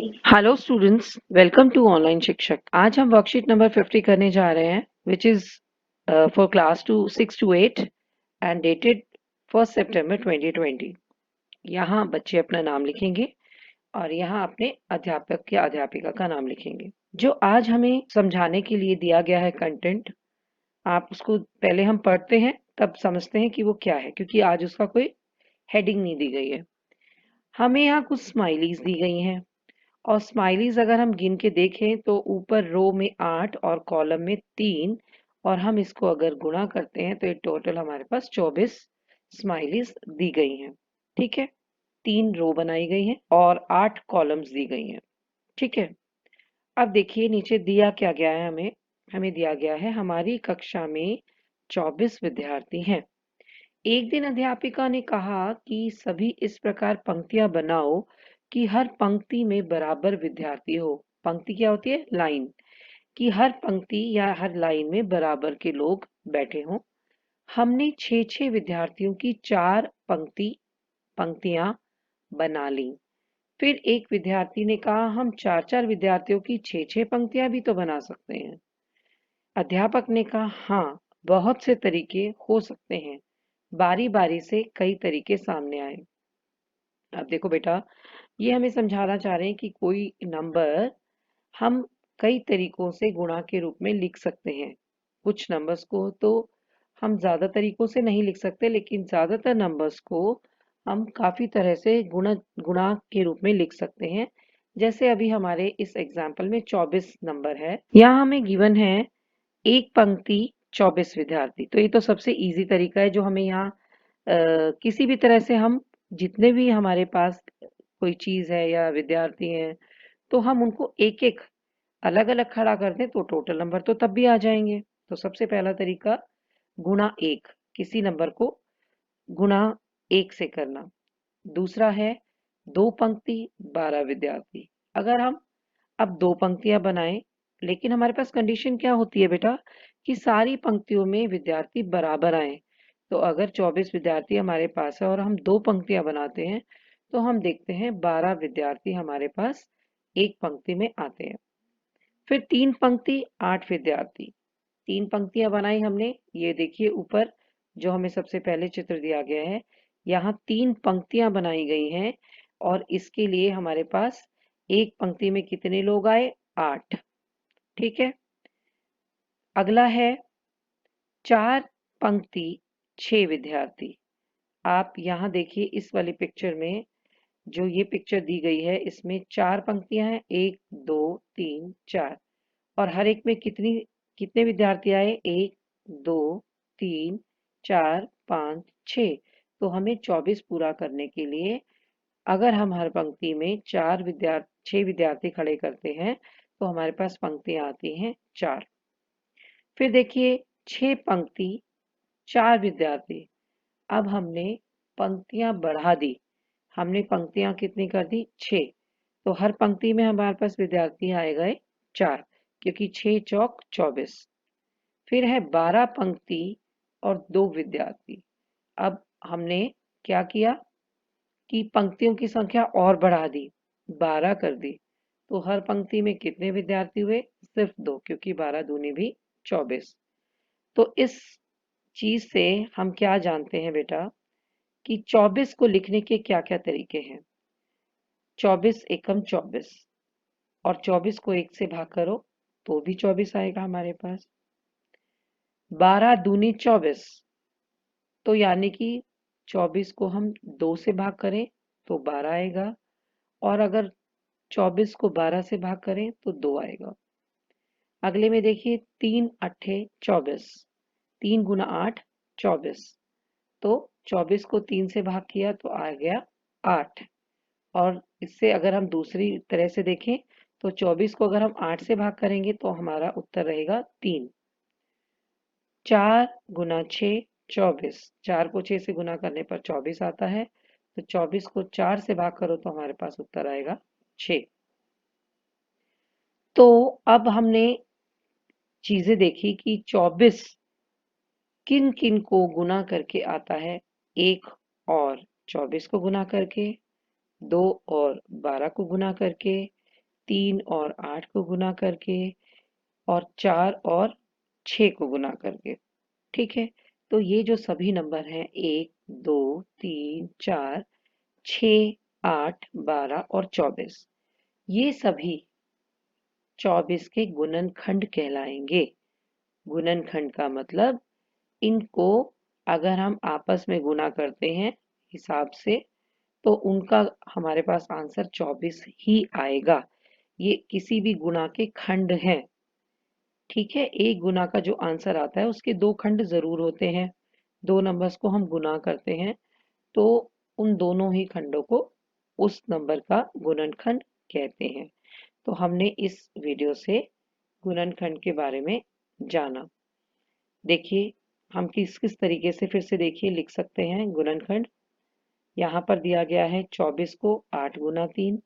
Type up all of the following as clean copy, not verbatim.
Hello students, welcome to online Shikshak. आज हम worksheet number 50 करने जा रहे हैं which is for class 6 to 8 and dated 1 सितंबर 2020। यहाँ बच्चे अपना नाम लिखेंगे और यहाँ अपने अध्यापक या अध्यापिका का नाम लिखेंगे। जो आज हमें समझाने के लिए दिया गया है कंटेंट, आप उसको पहले हम पढ़ते हैं तब समझते हैं कि वो क्या है, क्योंकि आज उसका कोई हेडिंग नहीं दी गई है। हमें यहाँ कुछ स्माइलीज दी गई हैं और स्माइलीज अगर हम गिन के देखें तो ऊपर रो में 8 और कॉलम में 3, और हम इसको अगर गुणा करते हैं तो ये टोटल हमारे पास 24 स्माइलीज दी गई हैं। ठीक है, 3 रो बनाई गई हैं और 8 कॉलम्स दी गई हैं। ठीक है, अब देखिए नीचे दिया क्या गया है। हमें हमें दिया गया है हमारी कक्षा में 24 विद्यार्थी हैं। एक दिन अध्यापिका ने कहा कि सभी इस प्रकार पंक्तियां बनाओ कि हर पंक्ति में बराबर विद्यार्थी हो। पंक्ति क्या होती है? लाइन। कि हर पंक्ति या हर लाइन में बराबर के लोग बैठे हों। हमने 6-6 विद्यार्थियों की 4 पंक्तियां बना ली। फिर एक विद्यार्थी ने कहा हम 4-4 विद्यार्थियों की 6-6 पंक्तियां भी तो बना सकते हैं। अध्यापक ने कहा हाँ, बहुत से तरीके हो सकते हैं। बारी बारी से कई तरीके सामने आए। अब देखो बेटा, ये हमें समझाना चाह रहे हैं कि कोई नंबर हम कई तरीकों से गुणा के रूप में लिख सकते हैं। कुछ नंबर्स को तो हम ज़्यादा तरीकों से नहीं लिख सकते, लेकिन ज़्यादातर नंबर्स को हम काफ़ी तरह से गुणा गुणा के रूप में लिख सकते हैं। जैसे अभी हमारे इस एग्जाम्पल में 24 नंबर है। यहाँ हमें गिवन है एक पंक्ति 24 विद्यार्थी। तो ये तो सबसे इजी तरीका है जो हमें यहाँ किसी भी तरह से हम जितने भी हमारे पास कोई चीज है या विद्यार्थी हैं तो हम उनको एक एक अलग अलग खड़ा कर दें तो टोटल नंबर तो तब भी आ जाएंगे। तो सबसे पहला तरीका गुणा एक, किसी नंबर को गुणा एक से करना। दूसरा है दो पंक्ति 12 विद्यार्थी। अगर हम अब दो पंक्तियां बनाएं, लेकिन हमारे पास कंडीशन क्या होती है बेटा कि सारी पंक्तियों में विद्यार्थी बराबर आए। तो अगर 24 विद्यार्थी हमारे पास है और हम दो पंक्तियां बनाते हैं तो हम देखते हैं 12 विद्यार्थी हमारे पास एक पंक्ति में आते हैं। फिर तीन पंक्ति 8 विद्यार्थी। तीन पंक्तियां बनाई हमने। ये देखिए ऊपर जो हमें सबसे पहले चित्र दिया गया है, यहाँ तीन पंक्तियां बनाई गई हैं और इसके लिए हमारे पास एक पंक्ति में कितने लोग आए? 8। ठीक है, अगला है चार पंक्ति 6 विद्यार्थी। आप यहाँ देखिए इस वाली पिक्चर में, जो ये पिक्चर दी गई है इसमें 4 पंक्तियां हैं, 1 2 3 4, और हर एक में कितने विद्यार्थी आए? 1 2 3 4 5 6। तो हमें 24 पूरा करने के लिए अगर हम हर पंक्ति में 6 विद्यार्थी खड़े करते हैं तो हमारे पास पंक्तियां आती हैं 4। फिर देखिए 6 पंक्ति 4 विद्यार्थी। अब हमने पंक्तियां बढ़ा दी। हमने पंक्तियां कितनी कर दी? 6। तो हर पंक्ति में हमारे पास विद्यार्थी आए गए 4, क्योंकि 6 चौक 24। फिर है 12 पंक्ति और 2 विद्यार्थी। अब हमने क्या किया कि पंक्तियों की संख्या और बढ़ा दी, 12 कर दी। तो हर पंक्ति में कितने विद्यार्थी हुए? सिर्फ 2, क्योंकि 12 दूनी भी 24। तो इस चीज से हम क्या जानते हैं बेटा कि 24 को लिखने के क्या क्या तरीके हैं। 24 एकम 24, और 24 को 1 से भाग करो तो भी 24 आएगा हमारे पास। 12 दूनी 24, तो यानी कि 24 को हम 2 से भाग करें तो 12 आएगा, और अगर 24 को 12 से भाग करें तो 2 आएगा। अगले में देखिए 3 अट्ठे 24, 3 गुना 8 24। तो 24 को 3 से भाग किया तो आ गया 8। और इससे अगर हम दूसरी तरह से देखें तो 24 को अगर हम 8 से भाग करेंगे तो हमारा उत्तर रहेगा 3। 4 गुना 6 24, 4 को 6 से गुना करने पर 24 आता है। तो 24 को 4 से भाग करो तो हमारे पास उत्तर आएगा 6। तो अब हमने चीजें देखी कि 24 किन किन को गुना करके आता है। 1 और 24 को गुना करके, 2 और 12 को गुना करके, 3 और 8 को गुना करके और 4 और 6 को गुना करके। ठीक है, तो ये जो सभी नंबर हैं 1, 2, 3, 4, 6, 8, 12 और 24, ये सभी 24 के गुणनखंड कहलाएंगे। गुणनखंड का मतलब इनको अगर हम आपस में गुना करते हैं हिसाब से तो उनका हमारे पास आंसर 24 ही आएगा। ये किसी भी गुणा के खंड हैं। ठीक है, एक गुना का जो आंसर आता है उसके दो खंड जरूर होते हैं। दो नंबर्स को हम गुना करते हैं तो उन दोनों ही खंडों को उस नंबर का गुणनखंड कहते हैं। तो हमने इस वीडियो से गुणनखंड के बारे में जाना। देखिए, हम किस किस तरीके से फिर से देखिए लिख सकते हैं गुणनखंड। यहाँ पर दिया गया है 24 को 8 गुना 3।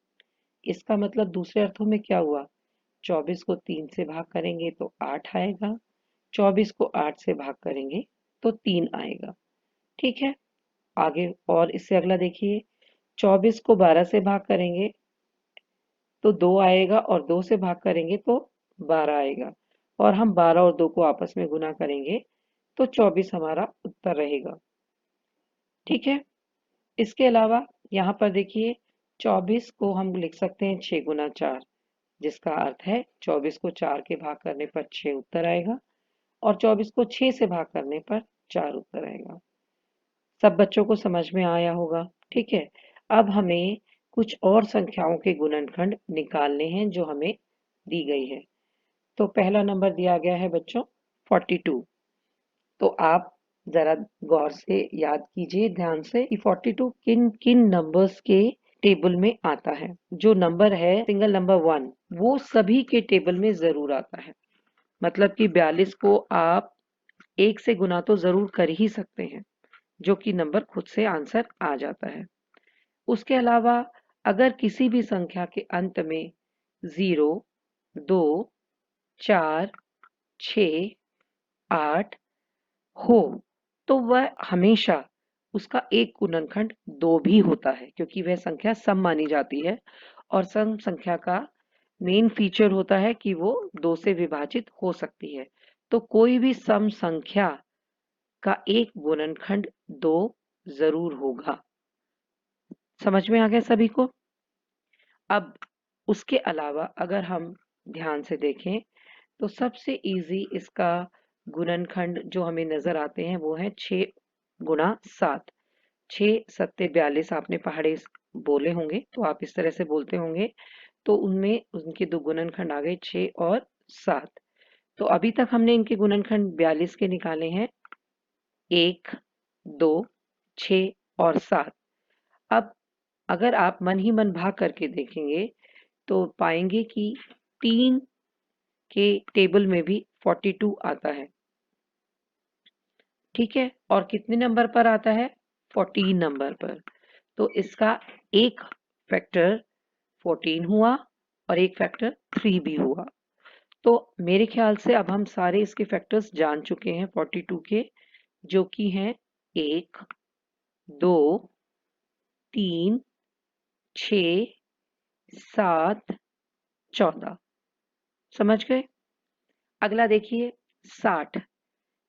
इसका मतलब दूसरे अर्थों में क्या हुआ? 24 को 3 से भाग करेंगे तो 8 आएगा, 24 को 8 से भाग करेंगे तो 3 आएगा। ठीक है, आगे और इससे अगला देखिए, 24 को 12 से भाग करेंगे तो 2 आएगा और 2 से भाग करेंगे तो 12 आएगा, और हम 12 और 2 को आपस में गुना करेंगे तो 24 हमारा उत्तर रहेगा। ठीक है, इसके अलावा यहाँ पर देखिए 24 को हम लिख सकते हैं 6 गुना 4, जिसका अर्थ है 24 को 4 के भाग करने पर 6 उत्तर आएगा और 24 को 6 से भाग करने पर 4 उत्तर आएगा। सब बच्चों को समझ में आया होगा। ठीक है, अब हमें कुछ और संख्याओं के गुणनखंड निकालने हैं जो हमें दी गई है। तो पहला नंबर दिया गया है बच्चों 42। तो आप जरा गौर से याद कीजिए ध्यान से कि 42 किन किन नंबर्स के टेबल में आता है। जो नंबर है सिंगल नंबर 1 वो सभी के टेबल में जरूर आता है। मतलब कि 42 को आप 1 से गुना तो जरूर कर ही सकते हैं, जो कि नंबर खुद से आंसर आ जाता है। उसके अलावा अगर किसी भी संख्या के अंत में 0, 2, 4, 6, 8 हो तो वह हमेशा उसका एक गुणनखंड 2 भी होता है, क्योंकि वह संख्या सम मानी जाती है और सम संख्या का मेन फीचर होता है कि वो 2 से विभाजित हो सकती है। तो कोई भी सम संख्या का एक गुणनखंड 2 जरूर होगा। समझ में आ गया सभी को? अब उसके अलावा अगर हम ध्यान से देखें तो सबसे इजी इसका गुणनखंड जो हमें नजर आते हैं वो है 6 गुणा 7। 6 सत्ते 42 आपने पहाड़े बोले होंगे तो आप इस तरह से बोलते होंगे। तो उनमें उनके दो गुणनखंड आ गए 6 और 7। तो अभी तक हमने इनके गुणनखंड 42 के निकाले हैं, 1, 2, 6 और 7। अब अगर आप मन ही मन भाग करके देखेंगे तो पाएंगे कि 3 के टेबल में भी 42 आता है। ठीक है, और कितने नंबर पर आता है? 14 नंबर पर। तो इसका एक फैक्टर 14 हुआ और एक फैक्टर 3 भी हुआ। तो मेरे ख्याल से अब हम सारे इसके फैक्टर्स जान चुके हैं 42 के, जो कि हैं 1, 2, 3, 6, 7, 14। समझ गए? अगला देखिए 60।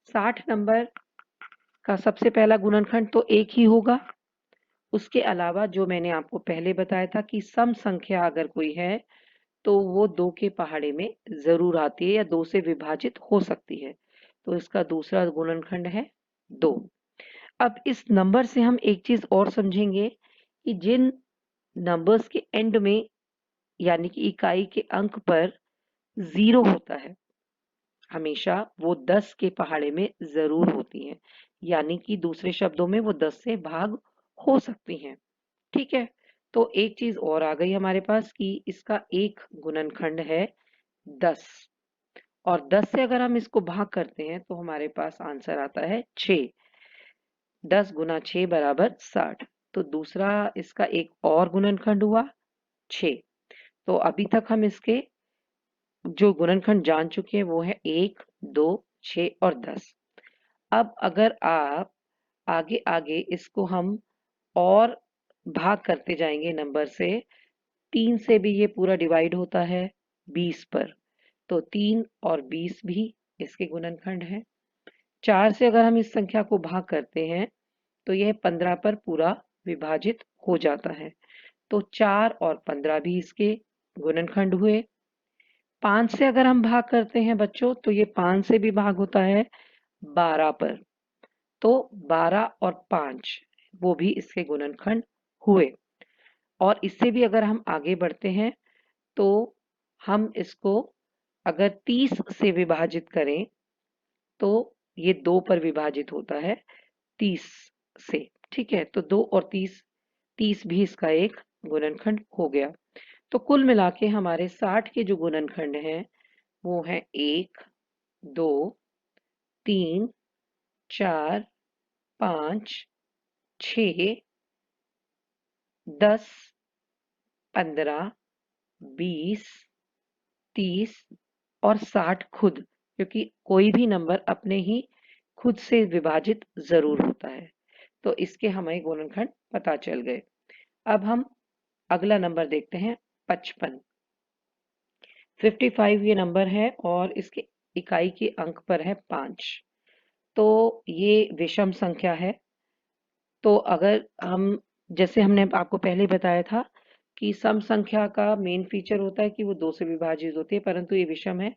60 नंबर का सबसे पहला गुणनखंड तो एक ही होगा। उसके अलावा जो मैंने आपको पहले बताया था कि सम संख्या अगर कोई है तो वो 2 के पहाड़े में जरूर आती है या 2 से विभाजित हो सकती है। तो इसका दूसरा गुणनखंड है 2। अब इस नंबर से हम एक चीज और समझेंगे कि जिन नंबर्स के एंड में यानी कि इकाई के अंक पर 0 होता है हमेशा वो 10 के पहाड़े में जरूर होती हैं, यानी कि दूसरे शब्दों में वो 10 से भाग हो सकती हैं। ठीक है, तो एक चीज और आ गई हमारे पास कि इसका एक गुणनखंड है 10, और 10 से अगर हम इसको भाग करते हैं तो हमारे पास आंसर आता है 6। 10 गुना 6 बराबर 60। तो दूसरा इसका एक और गुणनखंड हुआ 6। तो अभी तक हम इसके जो गुणनखंड जान चुके हैं वो है 1, 2, 6 और 10। अब अगर आप आगे आगे इसको हम और भाग करते जाएंगे नंबर से, 3 से भी ये पूरा डिवाइड होता है 20 पर, तो 3 और 20 भी इसके गुणनखंड हैं। 4 से अगर हम इस संख्या को भाग करते हैं तो यह 15 पर पूरा विभाजित हो जाता है, तो 4 और 15 भी इसके गुणनखंड हुए। 5 से अगर हम भाग करते हैं बच्चों तो ये 5 से भी भाग होता है 12 पर, तो 12 और 5 वो भी इसके गुणनखंड हुए। और इससे भी अगर हम आगे बढ़ते हैं तो हम इसको अगर 30 से विभाजित करें तो ये 2 पर विभाजित होता है 30 से, ठीक है। तो 2 और 30 भी इसका एक गुणनखंड हो गया। तो कुल मिला के हमारे 60 के जो गुणनखंड हैं वो हैं 1, 2, 3, 4, 5, 6, 10, 15, 20, 30 और 60 खुद, क्योंकि कोई भी नंबर अपने ही खुद से विभाजित जरूर होता है। तो इसके हमें गुणनखंड पता चल गए। अब हम अगला नंबर देखते हैं 55। 55 ये नंबर है और इसके इकाई के अंक पर है 5। तो ये विषम संख्या है। तो अगर हम, जैसे हमने आपको पहले बताया था कि सम संख्या का मेन फीचर होता है कि वो 2 से विभाजित होती है, परंतु ये विषम है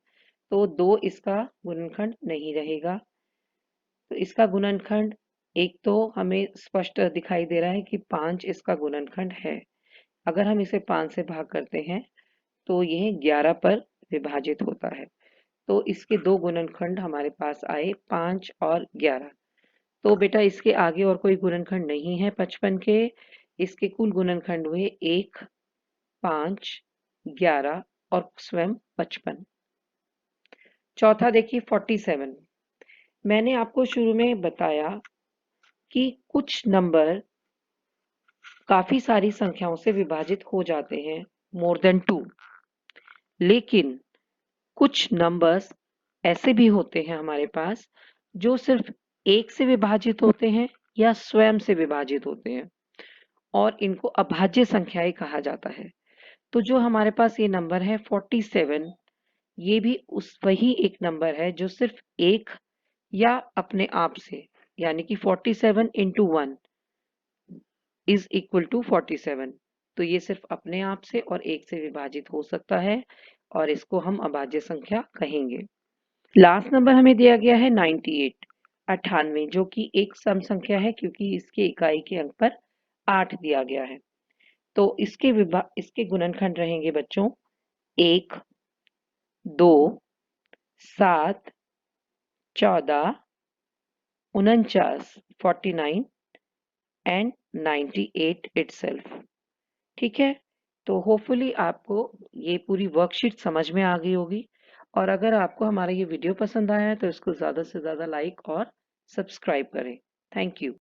तो 2 इसका गुणनखंड नहीं रहेगा। तो इसका गुणनखंड एक तो हमें स्पष्ट दिखाई दे रहा है कि 5 इसका गुणनखंड है। अगर हम इसे 5 से भाग करते हैं तो यह 11 पर विभाजित होता है। तो इसके दो गुणनखंड हमारे पास आए 5 और 11। तो बेटा इसके आगे और कोई गुणनखंड नहीं है 55 के। इसके कुल गुणनखंड हुए 1, 5, 11 और स्वयं 55। चौथा देखिए 47। मैंने आपको शुरू में बताया कि कुछ नंबर काफी सारी संख्याओं से विभाजित हो जाते हैं, मोर देन 2, लेकिन कुछ नंबर्स ऐसे भी होते हैं हमारे पास जो सिर्फ 1 से विभाजित होते हैं या स्वयं से विभाजित होते हैं और इनको अभाज्य संख्याएं कहा जाता है। तो जो हमारे पास ये नंबर है 47, ये भी वही एक नंबर है जो सिर्फ एक या अपने आप से, यानी कि 47 into 1 is equal to 47। तो ये सिर्फ अपने आप से और एक से विभाजित हो सकता है और इसको हम अभाज्य संख्या कहेंगे। लास्ट नंबर हमें दिया गया है 98, जो कि एक सम संख्या है क्योंकि इसके इकाई के अंक पर 8 दिया गया है। तो इसके गुणनखंड रहेंगे बच्चों 1, 2, 7, 14, 49, 49 एंड 98 इटसेल्फ। ठीक है। तो होपफुली आपको ये पूरी वर्कशीट समझ में आ गई होगी और अगर आपको हमारा ये वीडियो पसंद आया है तो इसको ज़्यादा से ज़्यादा लाइक और सब्सक्राइब करें। Thank you.